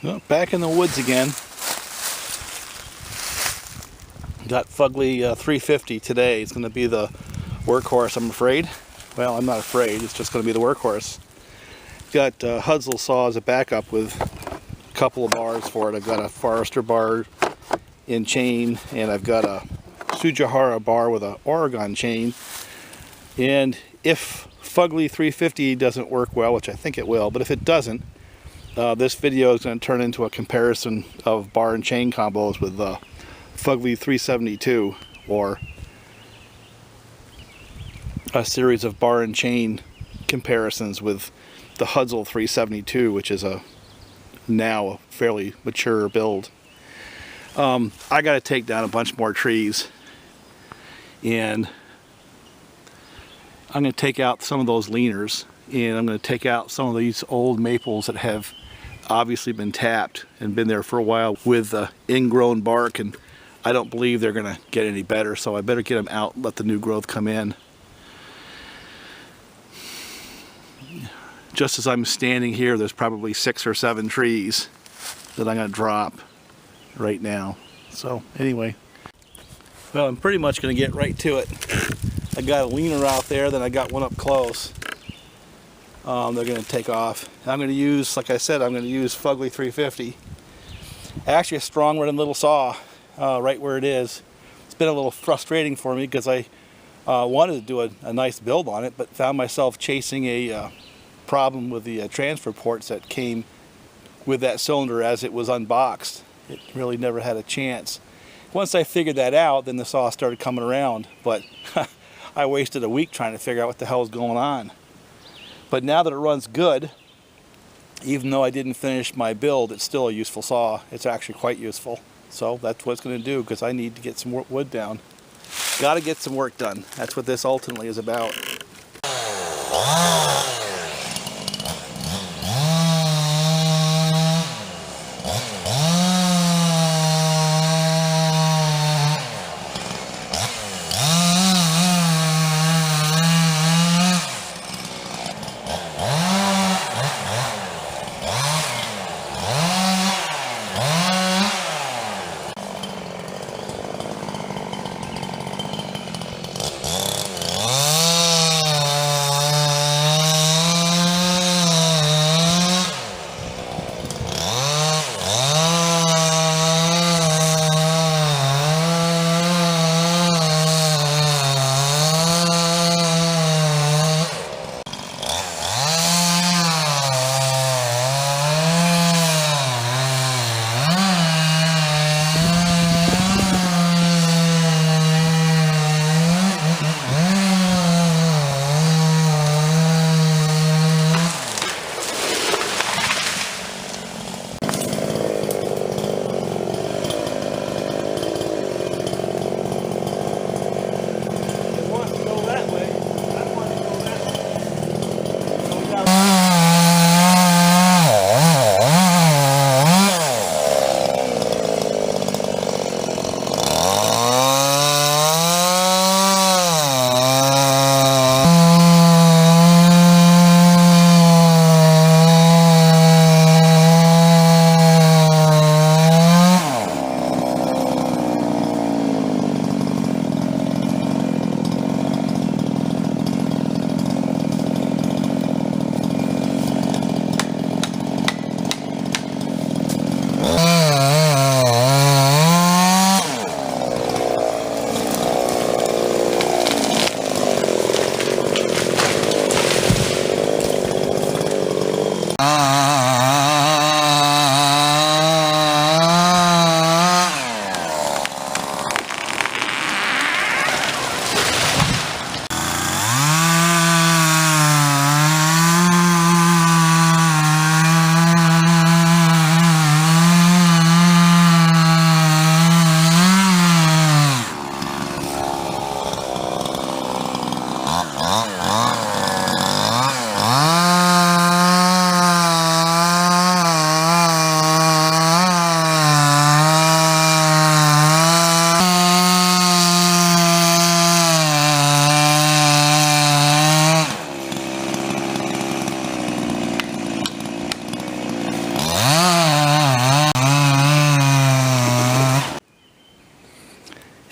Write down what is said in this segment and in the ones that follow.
Well, back in the woods again. Got Fugly 350 today. It's going to be the workhorse, I'm afraid. Well, I'm not afraid. It's just going to be the workhorse. Got Husqvarna saw as a backup with a couple of bars for it. I've got a Forester bar in chain, and I've got a Sujihara bar with an Oregon chain. And if Fugly 350 doesn't work well, which I think it will, but if it doesn't, this video is going to turn into a comparison of bar and chain combos with Fugly 372, or a series of bar and chain comparisons with the Husqvarna 372, which is now a fairly mature build. I got to take down a bunch more trees, and I'm going to take out some of those leaners, and I'm going to take out some of these old maples that have obviously been tapped and been there for a while with ingrown bark, and I don't believe they're going to get any better, so I better get them out and let the new growth come in. Just as I'm standing here, there's probably 6 or 7 trees that I'm going to drop right now. So anyway, well, I'm pretty much going to get right to it. I got a leaner out there, then I got one up close. They're going to take off. I'm going to use, like I said, I'm going to use Fugly 350. Actually a strong running little saw right where it is. It's been a little frustrating for me because I wanted to do a nice build on it, but found myself chasing a problem with the transfer ports that came with that cylinder as it was unboxed. It really never had a chance. Once I figured that out, then the saw started coming around, but I wasted a week trying to figure out what the hell was going on. But now that it runs good, even though I didn't finish my build, it's still a useful saw. It's actually quite useful. So that's what it's going to do, because I need to get some wood down. Got to get some work done. That's what this ultimately is about.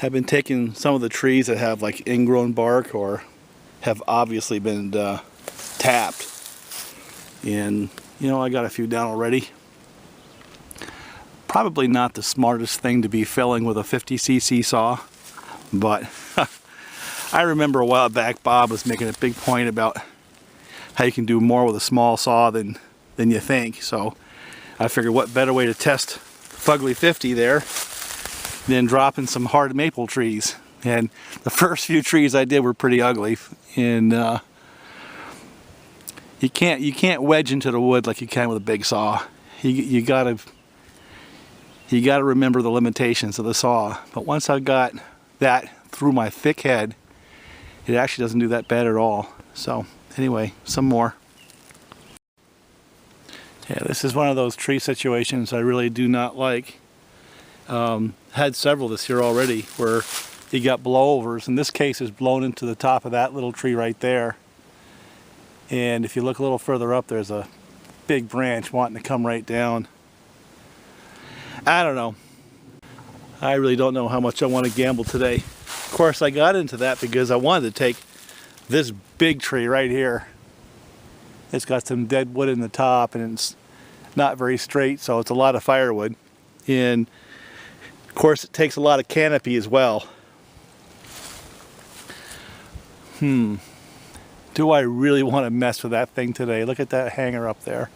I've been taking some of the trees that have like ingrown bark or have obviously been tapped, and you know, I got a few down already. Probably not the smartest thing to be felling with a 50cc saw, but I remember a while back Bob was making a big point about how you can do more with a small saw than you think. So I figured what better way to test Fugly 50 there than dropping some hard maple trees. And the first few trees I did were pretty ugly, and you can't wedge into the wood like you can with a big saw. You gotta remember the limitations of the saw. But once I got that through my thick head, it actually doesn't do that bad at all. So anyway, some more. Yeah, this is one of those tree situations I really do not like. Had several this year already where you got blowovers. In this case, it's blown into the top of that little tree right there. And if you look a little further up, there's a big branch wanting to come right down. I don't know. I really don't know how much I want to gamble today. Of course, I got into that because I wanted to take this big tree right here. It's got some dead wood in the top and it's not very straight, so it's a lot of firewood. And of course, it takes a lot of canopy as well. Do I really want to mess with that thing today? Look at that hanger up there.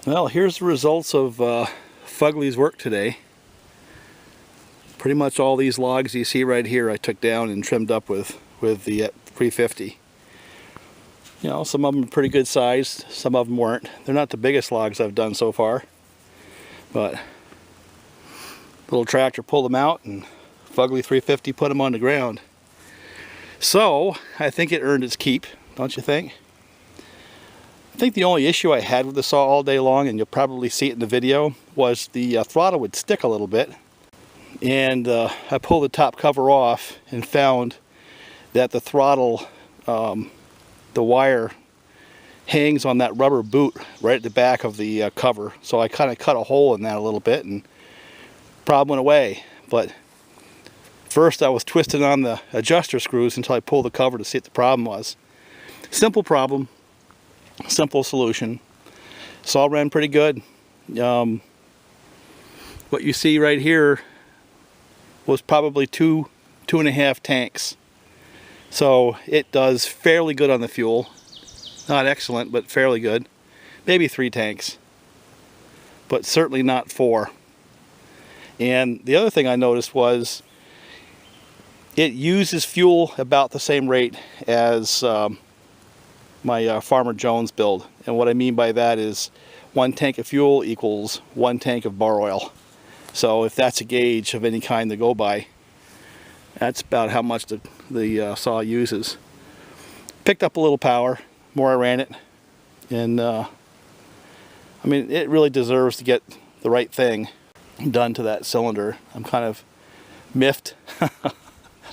Well, here's the results of Fugly's work today. Pretty much all these logs you see right here I took down and trimmed up with the 350. You know, some of them are pretty good sized, some of them weren't. They're not the biggest logs I've done so far, but Little tractor pulled them out, and Fugly 350 put them on the ground. So I think it earned its keep, don't you think? I think the only issue I had with the saw all day long, and you'll probably see it in the video, was the throttle would stick a little bit. And I pulled the top cover off and found that the throttle, the wire hangs on that rubber boot right at the back of the cover. So I kind of cut a hole in that a little bit, and problem went away. But first I was twisting on the adjuster screws until I pulled the cover to see what the problem was. Simple problem, simple solution. Saw ran pretty good. What you see right here was probably two and a half tanks. So it does fairly good on the fuel. Not excellent, but fairly good. Maybe 3 tanks, but certainly not 4. And the other thing I noticed was it uses fuel about the same rate as my Farmer Jones build. And what I mean by that is 1 tank of fuel equals 1 tank of bar oil. So if that's a gauge of any kind to go by, that's about how much the saw uses. Picked up a little power, more I ran it, and I mean, it really deserves to get the right thing done to that cylinder. I'm kind of miffed.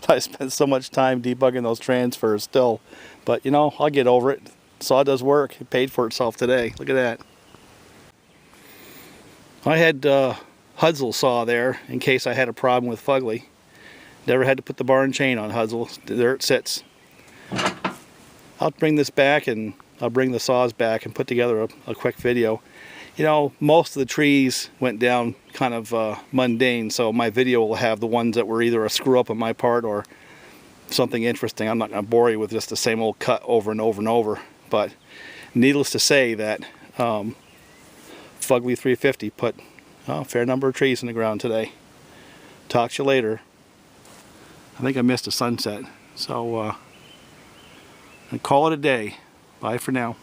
I spent so much time debugging those transfers still, but you know, I'll get over it. Saw does work. It paid for itself today. Look at that. I had Husqvarna saw there in case I had a problem with Fugly. Never had to put the bar and chain on Husqvarna. There it sits. I'll bring this back, and I'll bring the saws back and put together a quick video. You know, most of the trees went down kind of mundane, so my video will have the ones that were either a screw up on my part or something interesting. I'm not going to bore you with just the same old cut over and over and over, but needless to say that Fugly 350 put a fair number of trees in the ground today. Talk to you later. I think I missed a sunset, so and call it a day. Bye for now.